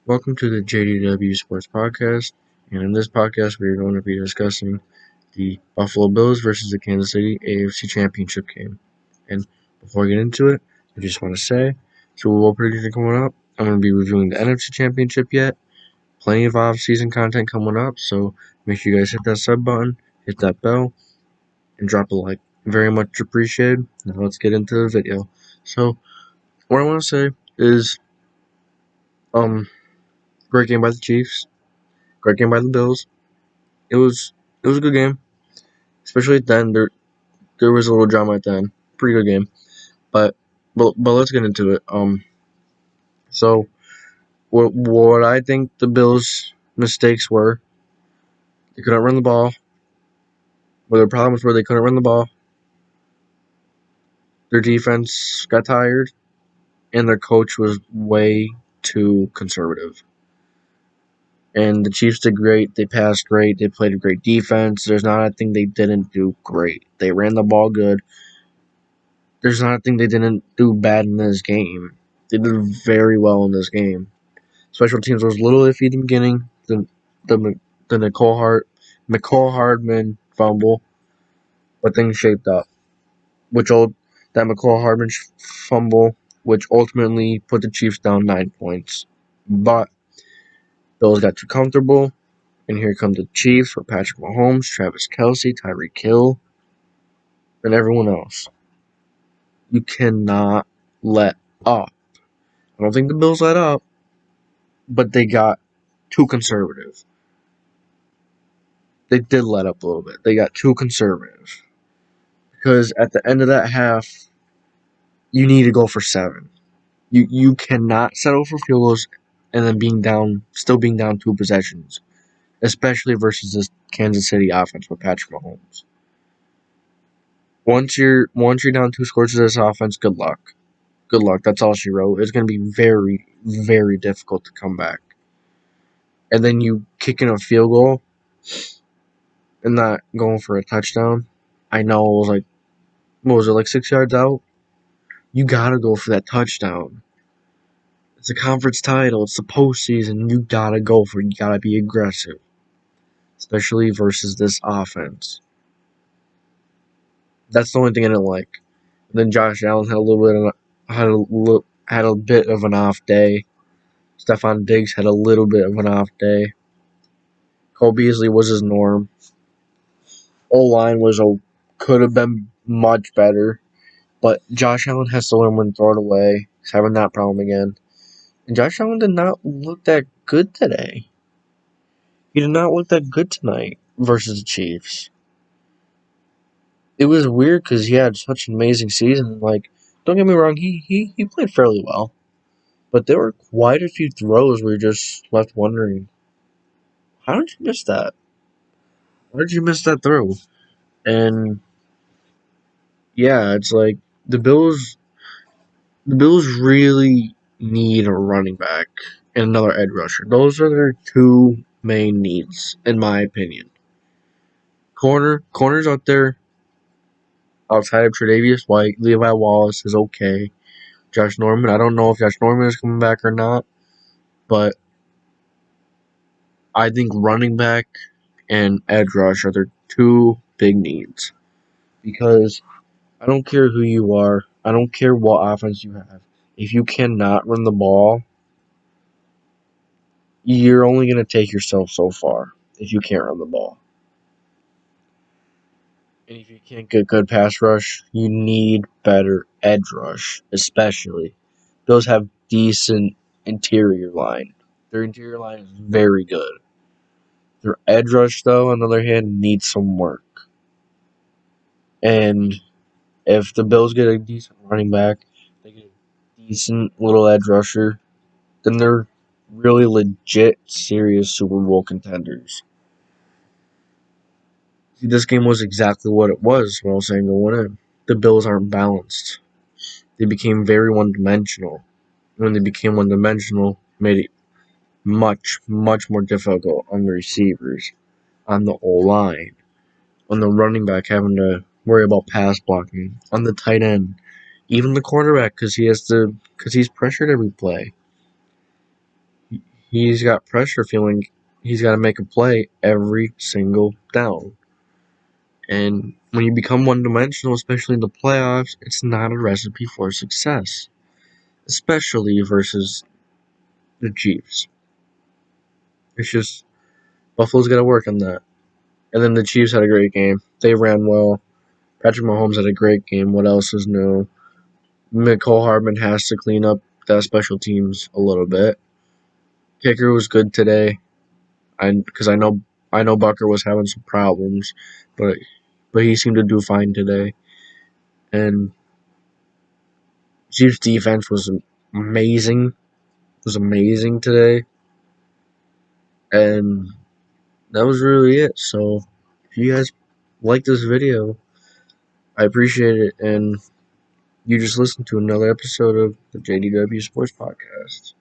Welcome to the JDW Sports Podcast, and in this podcast, we are going to be discussing the Buffalo Bills versus the Kansas City AFC Championship game. And before I get into it, I just want to say, Super Bowl prediction coming up. I'm going to be reviewing the NFC Championship yet. Plenty of off-season content coming up, so make sure you guys hit that sub button, hit that bell, and drop a like. Very much appreciated. Now let's get into the video. So, what I want to say is, great game by the Chiefs. Great game by the Bills. It was a good game, especially at the end. There was a little drama at the end. Pretty good game, but let's get into it. So what I think the Bills' mistakes were, they couldn't run the ball. Where their problems were, they couldn't run the ball. Their defense got tired, and their coach was way too conservative. And the Chiefs did great. They passed great. They played a great defense. There's not a thing they didn't do great. They ran the ball good. There's not a thing they didn't do bad in this game. They did very well in this game. Special teams was a little iffy at the beginning. The McCall Hardman fumble, but things shaped up. That McCall Hardman fumble, which ultimately put the Chiefs down 9 points. But Bills got too comfortable, and here come the Chiefs with Patrick Mahomes, Travis Kelce, Tyreek Hill, and everyone else. You cannot let up. I don't think the Bills let up, but they got too conservative. They did let up a little bit. They got too conservative. Because at the end of that half, you need to go for 7. You cannot settle for field goals and then still being down 2 possessions, especially versus this Kansas City offense with Patrick Mahomes. Once you're down 2 scores to this offense, good luck. Good luck. That's all she wrote. It's going to be very, very difficult to come back. And then you kick in a field goal and not going for a touchdown. I know it was like, what was it, like 6 yards out? You gotta go for that touchdown. It's a conference title. It's the postseason. You gotta go for it. You gotta be aggressive, especially versus this offense. That's the only thing I didn't like. And then Josh Allen had a bit of an off day. Stephon Diggs had a little bit of an off day. Cole Beasley was his norm. O-line could have been much better, but Josh Allen has to learn when to throw it away. He's having that problem again. And Josh Allen did not look that good today. He did not look that good tonight versus the Chiefs. It was weird because he had such an amazing season. Like, don't get me wrong, he played fairly well. But there were quite a few throws where you're just left wondering, how did you miss that? How did you miss that throw? And yeah, it's like the Bills really need a running back and another edge rusher. Those are their 2 main needs, in my opinion. Corners out there outside of Tre'Davious White, Levi Wallace is okay. Josh Norman, I don't know if Josh Norman is coming back or not, but I think running back and edge rush are their 2 big needs. Because I don't care who you are, I don't care what offense you have. If you cannot run the ball, you're only going to take yourself so far if you can't run the ball. And if you can't get good pass rush, you need better edge rush, especially. Those have decent interior line. Their interior line is very good. Their edge rush, though, on the other hand, needs some work. And if the Bills get a decent running back, they get a decent little edge rusher, then they're really legit, serious Super Bowl contenders. See, this game was exactly what it was when I was saying going in. The Bills aren't balanced. They became very one-dimensional. When they became one-dimensional, it made it much, much more difficult on the receivers, on the O-line, on the running back having to worry about pass blocking, on the tight end, even the quarterback because he's pressured every play. he's got pressure feeling he's got to make a play every single down. And when you become one-dimensional, especially in the playoffs, it's not a recipe for success, especially versus the Chiefs. It's just Buffalo's got to work on that. And then the Chiefs had a great game. They ran well. Patrick Mahomes had a great game. What else is new? Mecole Hardman has to clean up that special teams a little bit. Kicker was good today. Because I know Bucker was having some problems, but he seemed to do fine today. And Chiefs defense was amazing. Was amazing today. And that was really it. So if you guys like this video, I appreciate it. And you just listened to another episode of the JDW Sports Podcast.